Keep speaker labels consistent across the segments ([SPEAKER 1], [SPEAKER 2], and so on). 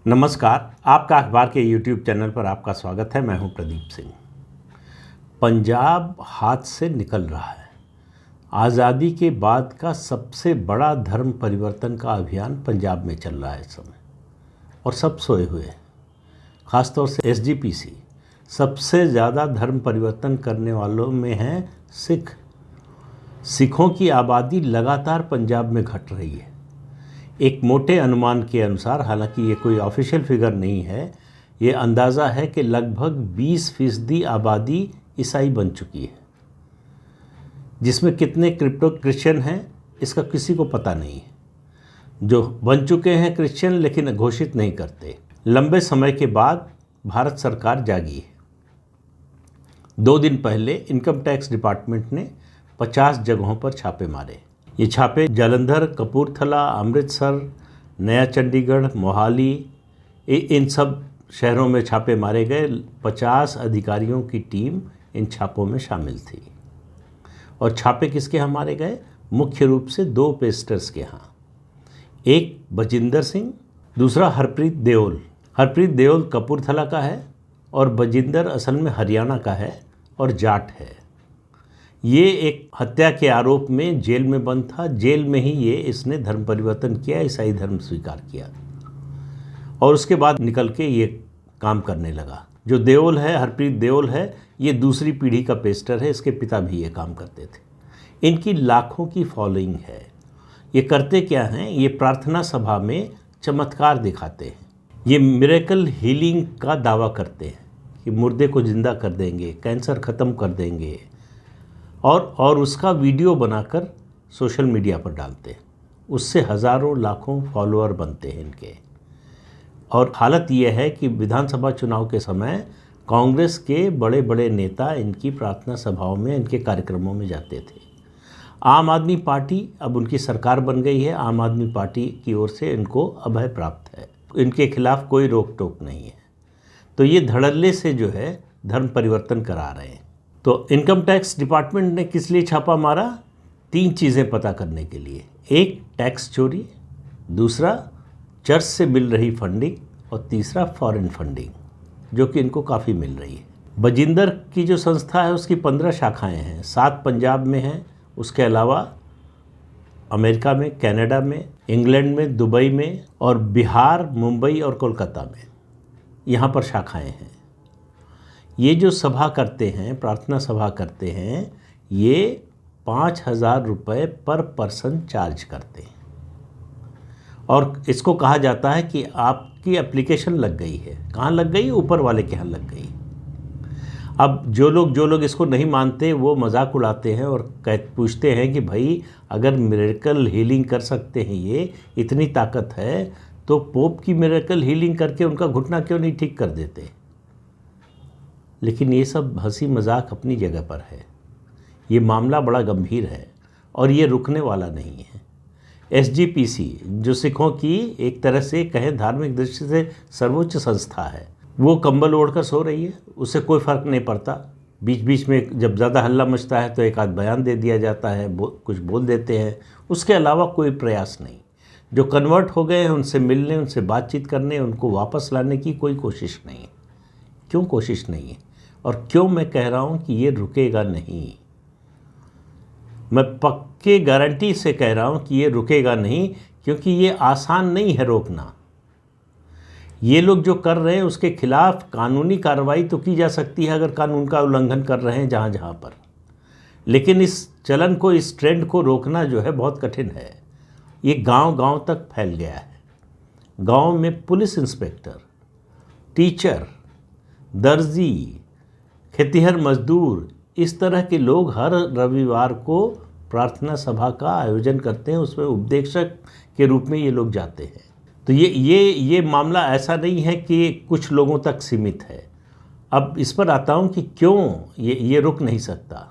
[SPEAKER 1] नमस्कार, आपका अखबार के YouTube चैनल पर आपका स्वागत है। मैं हूं प्रदीप सिंह। पंजाब हाथ से निकल रहा है। आज़ादी के बाद का सबसे बड़ा धर्म परिवर्तन का अभियान पंजाब में चल रहा है इस समय, और सब सोए हुए हैं। ख़ासतौर से SGPC सबसे ज़्यादा धर्म परिवर्तन करने वालों में हैं सिख। सिखों की आबादी लगातार पंजाब में घट रही है। एक मोटे अनुमान के अनुसार, हालांकि ये कोई ऑफिशियल फिगर नहीं है, ये अंदाज़ा है कि लगभग 20% आबादी ईसाई बन चुकी है, जिसमें कितने क्रिप्टो क्रिश्चियन हैं इसका किसी को पता नहीं है। जो बन चुके हैं क्रिश्चियन लेकिन घोषित नहीं करते। लंबे समय के बाद भारत सरकार जागी है। 2 दिन पहले इनकम टैक्स डिपार्टमेंट ने 50 जगहों पर छापे मारे। ये छापे जालंधर, कपूरथला, अमृतसर, नया चंडीगढ़, मोहाली, इन सब शहरों में छापे मारे गए। 50 अधिकारियों की टीम इन छापों में शामिल थी। और छापे किसके यहाँ मारे गए? मुख्य रूप से 2 पेस्टर्स के यहाँ। एक बजिंदर सिंह, दूसरा हरप्रीत देओल। हरप्रीत देओल कपूरथला का है और बजिंदर असल में हरियाणा का है और जाट है। ये एक हत्या के आरोप में जेल में बंद था। जेल में ही इसने धर्म परिवर्तन किया, ईसाई धर्म स्वीकार किया और उसके बाद निकल के ये काम करने लगा। जो देओल है, हरप्रीत देओल है, ये दूसरी पीढ़ी का पेस्टर है। इसके पिता भी ये काम करते थे। इनकी लाखों की फॉलोइंग है। ये करते क्या हैं? ये प्रार्थना सभा में चमत्कार दिखाते हैं। ये मिरेकल हीलिंग का दावा करते हैं कि मुर्दे को जिंदा कर देंगे, कैंसर ख़त्म कर देंगे, और उसका वीडियो बनाकर सोशल मीडिया पर डालते हैं। उससे हज़ारों लाखों फॉलोअर बनते हैं इनके। और हालत ये है कि विधानसभा चुनाव के समय कांग्रेस के बड़े बड़े नेता इनकी प्रार्थना सभाओं में, इनके कार्यक्रमों में जाते थे। आम आदमी पार्टी, अब उनकी सरकार बन गई है, आम आदमी पार्टी की ओर से इनको अभय प्राप्त है। इनके खिलाफ कोई रोक टोक नहीं है। तो ये धड़ल्ले से जो है धर्म परिवर्तन करा रहे हैं। तो इनकम टैक्स डिपार्टमेंट ने किस लिए छापा मारा? 3 चीज़ें पता करने के लिए। एक, टैक्स चोरी, दूसरा चर्च से मिल रही फंडिंग, और तीसरा फॉरेन फंडिंग, जो कि इनको काफ़ी मिल रही है। बजिंदर की जो संस्था है उसकी 15 शाखाएं हैं। 7 पंजाब में हैं, उसके अलावा अमेरिका में, कनाडा में, इंग्लैंड में, दुबई में, और बिहार, मुंबई और कोलकाता में यहाँ पर शाखाएं हैं। ये जो सभा करते हैं, प्रार्थना सभा करते हैं, ये 5,000 रुपये पर पर्सन चार्ज करते हैं। और इसको कहा जाता है कि आपकी एप्लीकेशन लग गई है। कहाँ लग गई? ऊपर वाले के यहाँ लग गई। अब जो लोग इसको नहीं मानते वो मजाक उड़ाते हैं और पूछते हैं कि भाई, अगर मिरेकल हीलिंग कर सकते हैं, ये इतनी ताकत है, तो पोप की मिरेकल हीलिंग करके उनका घुटना क्यों नहीं ठीक कर देते? लेकिन ये सब हंसी मजाक अपनी जगह पर है। ये मामला बड़ा गंभीर है और ये रुकने वाला नहीं है। SGPC जो सिखों की एक तरह से कहें धार्मिक दृष्टि से सर्वोच्च संस्था है, वो कंबल ओढ़कर सो रही है। उससे कोई फ़र्क नहीं पड़ता। बीच बीच में जब ज़्यादा हल्ला मचता है तो एक आध बयान दे दिया जाता है, कुछ बोल देते हैं। उसके अलावा कोई प्रयास नहीं। जो कन्वर्ट हो गए हैं उनसे मिलने, उनसे बातचीत करने, उनको वापस लाने की कोई कोशिश नहीं है। क्यों कोशिश नहीं है? और क्यों मैं कह रहा हूँ कि ये रुकेगा नहीं? मैं पक्के गारंटी से कह रहा हूँ कि ये रुकेगा नहीं, क्योंकि ये आसान नहीं है रोकना। ये लोग जो कर रहे हैं उसके खिलाफ कानूनी कार्रवाई तो की जा सकती है अगर कानून का उल्लंघन कर रहे हैं जहाँ जहाँ पर। लेकिन इस चलन को, इस ट्रेंड को रोकना जो है बहुत कठिन है। ये गांव-गांव तक फैल गया है। गांव में पुलिस इंस्पेक्टर, टीचर, दर्जी, खेतिहर मजदूर, इस तरह के लोग हर रविवार को प्रार्थना सभा का आयोजन करते हैं। उसमें उपदेशक के रूप में ये लोग जाते हैं। तो ये मामला ऐसा नहीं है कि कुछ लोगों तक सीमित है। अब इस पर आता हूँ कि क्यों ये रुक नहीं सकता।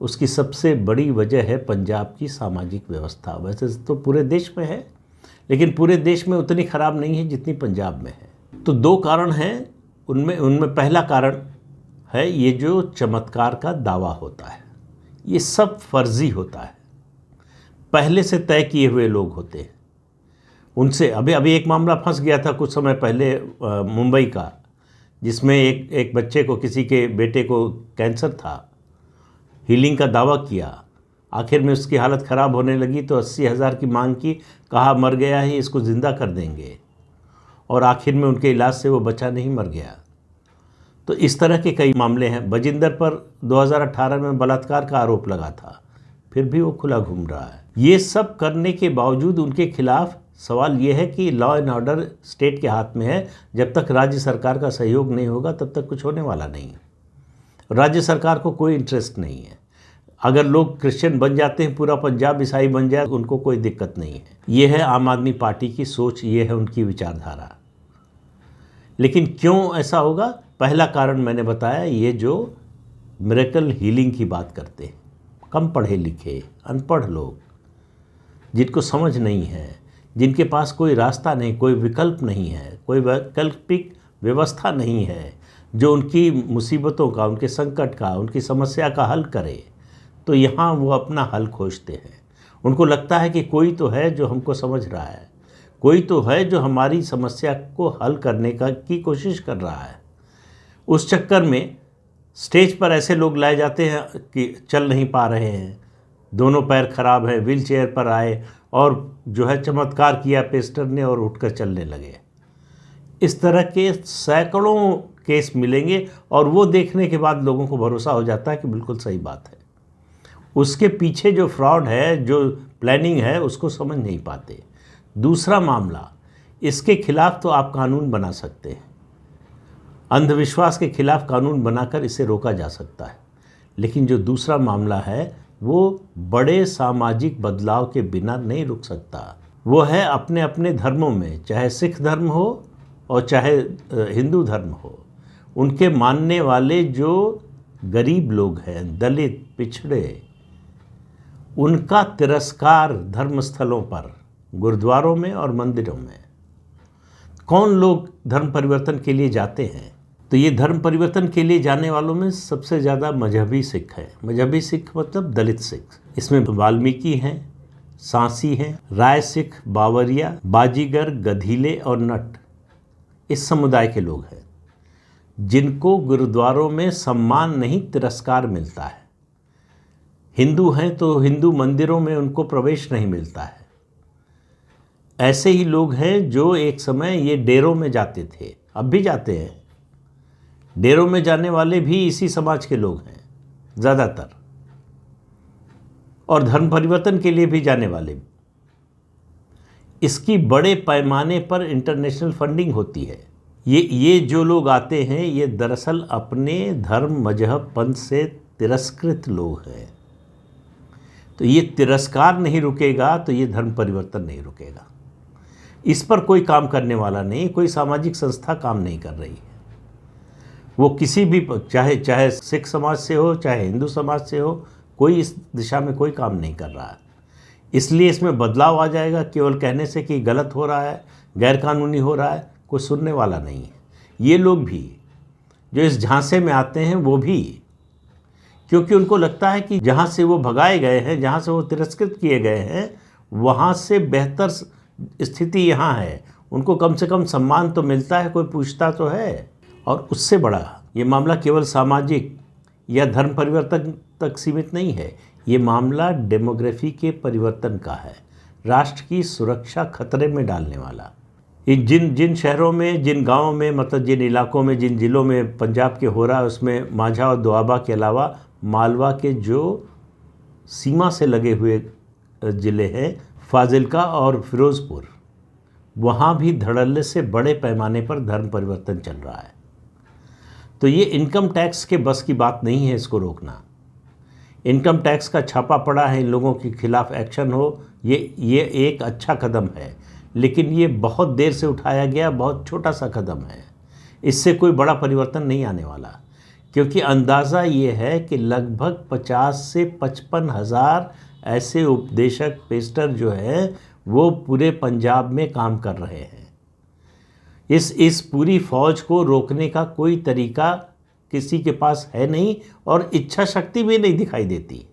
[SPEAKER 1] उसकी सबसे बड़ी वजह है पंजाब की सामाजिक व्यवस्था। वैसे तो पूरे देश में है, लेकिन पूरे देश में उतनी ख़राब नहीं है जितनी पंजाब में है। तो 2 कारण हैं। उनमें पहला कारण है ये जो चमत्कार का दावा होता है, ये सब फर्जी होता है। पहले से तय किए हुए लोग होते हैं उनसे अभी एक मामला फंस गया था कुछ समय पहले मुंबई का, जिसमें एक बच्चे को, किसी के बेटे को कैंसर था, हीलिंग का दावा किया, आखिर में उसकी हालत ख़राब होने लगी तो 80,000 की मांग की, कहा मर गया है इसको ज़िंदा कर देंगे, और आखिर में उनके इलाज से वो बच्चा नहीं मर गया। तो इस तरह के कई मामले हैं। बजिंदर पर 2018 में बलात्कार का आरोप लगा था, फिर भी वो खुला घूम रहा है। ये सब करने के बावजूद उनके खिलाफ सवाल ये है कि लॉ एंड ऑर्डर स्टेट के हाथ में है, जब तक राज्य सरकार का सहयोग नहीं होगा तब तक कुछ होने वाला नहीं। राज्य सरकार को कोई इंटरेस्ट नहीं है। अगर लोग क्रिश्चियन बन जाते हैं, पूरा पंजाब ईसाई बन जाए, उनको कोई दिक्कत नहीं है। ये है आम आदमी पार्टी की सोच, ये है उनकी विचारधारा। लेकिन क्यों ऐसा होगा? पहला कारण मैंने बताया, ये जो मिरेकल हीलिंग की बात करते हैं, कम पढ़े लिखे अनपढ़ लोग, जिनको समझ नहीं है, जिनके पास कोई रास्ता नहीं, कोई विकल्प नहीं है, कोई वैकल्पिक व्यवस्था नहीं है जो उनकी मुसीबतों का, उनके संकट का, उनकी समस्या का हल करे, तो यहाँ वो अपना हल खोजते हैं। उनको लगता है कि कोई तो है जो हमको समझ रहा है, कोई तो है जो हमारी समस्या को हल करने की कोशिश कर रहा है। उस चक्कर में स्टेज पर ऐसे लोग लाए जाते हैं कि चल नहीं पा रहे हैं, दोनों पैर खराब हैं, व्हील चेयर पर आए और जो है चमत्कार किया पेस्टर ने और उठकर चलने लगे। इस तरह के सैकड़ों केस मिलेंगे और वो देखने के बाद लोगों को भरोसा हो जाता है कि बिल्कुल सही बात है। उसके पीछे जो फ्रॉड है, जो प्लानिंग है, उसको समझ नहीं पाते। दूसरा मामला, इसके खिलाफ तो आप कानून बना सकते हैं, अंधविश्वास के खिलाफ कानून बनाकर इसे रोका जा सकता है। लेकिन जो दूसरा मामला है वो बड़े सामाजिक बदलाव के बिना नहीं रुक सकता। वो है अपने अपने धर्मों में, चाहे सिख धर्म हो और चाहे हिंदू धर्म हो, उनके मानने वाले जो गरीब लोग हैं, दलित, पिछड़े, उनका तिरस्कार धर्मस्थलों पर, गुरुद्वारों में और मंदिरों में। कौन लोग धर्म परिवर्तन के लिए जाते हैं? तो ये धर्म परिवर्तन के लिए जाने वालों में सबसे ज़्यादा मजहबी सिख है। मजहबी सिख मतलब दलित सिख। इसमें वाल्मीकि हैं, सांसी हैं, राय सिख, बावरिया, बाजीगर, गधीले और नट, इस समुदाय के लोग हैं जिनको गुरुद्वारों में सम्मान नहीं, तिरस्कार मिलता है। हिंदू हैं तो हिंदू मंदिरों में उनको प्रवेश नहीं मिलता है। ऐसे ही लोग हैं जो एक समय ये डेरों में जाते थे, अब भी जाते हैं। डेरों में जाने वाले भी इसी समाज के लोग हैं ज़्यादातर, और धर्म परिवर्तन के लिए भी जाने वाले भी। इसकी बड़े पैमाने पर इंटरनेशनल फंडिंग होती है। ये जो लोग आते हैं, ये दरअसल अपने धर्म, मजहब, पंथ से तिरस्कृत लोग हैं। तो ये तिरस्कार नहीं रुकेगा तो ये धर्म परिवर्तन नहीं रुकेगा। इस पर कोई काम करने वाला नहीं, कोई सामाजिक संस्था काम नहीं कर रही है। वो किसी भी, चाहे सिख समाज से हो, चाहे हिंदू समाज से हो, कोई इस दिशा में कोई काम नहीं कर रहा है। इसलिए इसमें बदलाव आ जाएगा केवल कहने से कि गलत हो रहा है, गैरकानूनी हो रहा है, कोई सुनने वाला नहीं है। ये लोग भी जो इस झांसे में आते हैं, वो भी, क्योंकि उनको लगता है कि जहाँ से वो भगाए गए हैं, जहाँ से वो तिरस्कृत किए गए हैं, वहाँ से बेहतर स्थिति यहाँ है, उनको कम से कम सम्मान तो मिलता है, कोई पूछता तो है। और उससे बड़ा ये मामला केवल सामाजिक या धर्म परिवर्तन तक सीमित नहीं है, ये मामला डेमोग्राफी के परिवर्तन का है, राष्ट्र की सुरक्षा खतरे में डालने वाला। जिन शहरों में, जिन गांवों में, मतलब जिन इलाकों में, जिन ज़िलों में पंजाब के हो रहा है, उसमें माझा और दोआबा के अलावा मालवा के जो सीमा से लगे हुए ज़िले हैं, फाजिल्का और फिरोज़पुर, वहाँ भी धड़ल्ले से बड़े पैमाने पर धर्म परिवर्तन चल रहा है। तो ये इनकम टैक्स के बस की बात नहीं है इसको रोकना। इनकम टैक्स का छापा पड़ा है, इन लोगों के खिलाफ एक्शन हो, ये एक अच्छा कदम है, लेकिन ये बहुत देर से उठाया गया, बहुत छोटा सा कदम है। इससे कोई बड़ा परिवर्तन नहीं आने वाला, क्योंकि अंदाज़ा ये है कि लगभग 50 से 55 हज़ार ऐसे उपदेशक, पेस्टर जो है वो पूरे पंजाब में काम कर रहे हैं। इस पूरी फौज को रोकने का कोई तरीका किसी के पास है नहीं, और इच्छा शक्ति भी नहीं दिखाई देती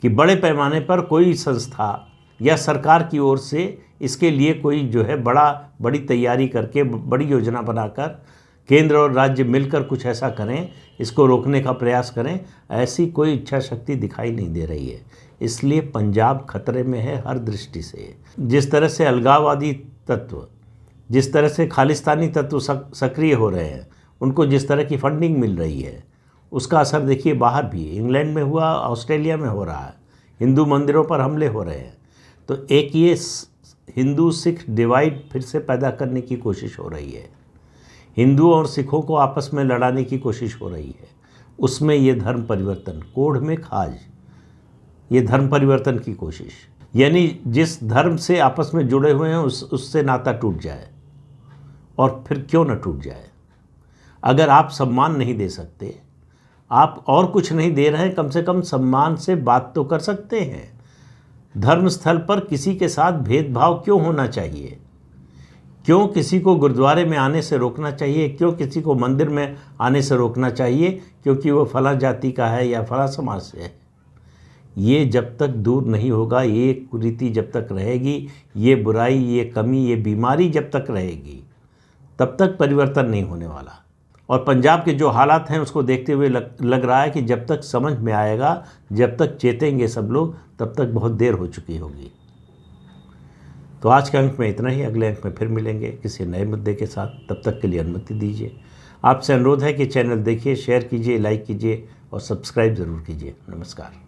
[SPEAKER 1] कि बड़े पैमाने पर कोई संस्था या सरकार की ओर से इसके लिए कोई जो है बड़ी तैयारी करके, बड़ी योजना बनाकर केंद्र और राज्य मिलकर कुछ ऐसा करें, इसको रोकने का प्रयास करें, ऐसी कोई इच्छा शक्ति दिखाई नहीं दे रही है। इसलिए पंजाब खतरे में है हर दृष्टि से। जिस तरह से अलगाववादी तत्व, जिस तरह से खालिस्तानी तत्व सक्रिय हो रहे हैं, उनको जिस तरह की फंडिंग मिल रही है, उसका असर देखिए बाहर भी, इंग्लैंड में हुआ, ऑस्ट्रेलिया में हो रहा है, हिंदू मंदिरों पर हमले हो रहे हैं। तो एक ये हिंदू सिख डिवाइड फिर से पैदा करने की कोशिश हो रही है, हिंदू और सिखों को आपस में लड़ाने की कोशिश हो रही है। उसमें ये धर्म परिवर्तन, कोढ़ में खाज, ये धर्म परिवर्तन की कोशिश, यानी जिस धर्म से आपस में जुड़े हुए हैं उससे नाता टूट जाए। और फिर क्यों न टूट जाए? अगर आप सम्मान नहीं दे सकते, आप और कुछ नहीं दे रहे हैं, कम से कम सम्मान से बात तो कर सकते हैं। धर्म स्थल पर किसी के साथ भेदभाव क्यों होना चाहिए? क्यों किसी को गुरुद्वारे में आने से रोकना चाहिए? क्यों किसी को मंदिर में आने से रोकना चाहिए क्योंकि वो फला जाति का है या फला समाज से है? ये जब तक दूर नहीं होगा, ये कुरीति जब तक रहेगी, ये बुराई, ये कमी, ये बीमारी जब तक रहेगी, तब तक परिवर्तन नहीं होने वाला। और पंजाब के जो हालात हैं उसको देखते हुए लग रहा है कि जब तक समझ में आएगा, जब तक चेतेंगे सब लोग, तब तक बहुत देर हो चुकी होगी। तो आज के अंक में इतना ही। अगले अंक में फिर मिलेंगे किसी नए मुद्दे के साथ। तब तक के लिए अनुमति दीजिए। आपसे अनुरोध है कि चैनल देखिए, शेयर कीजिए, लाइक कीजिए और सब्सक्राइब ज़रूर कीजिए। नमस्कार।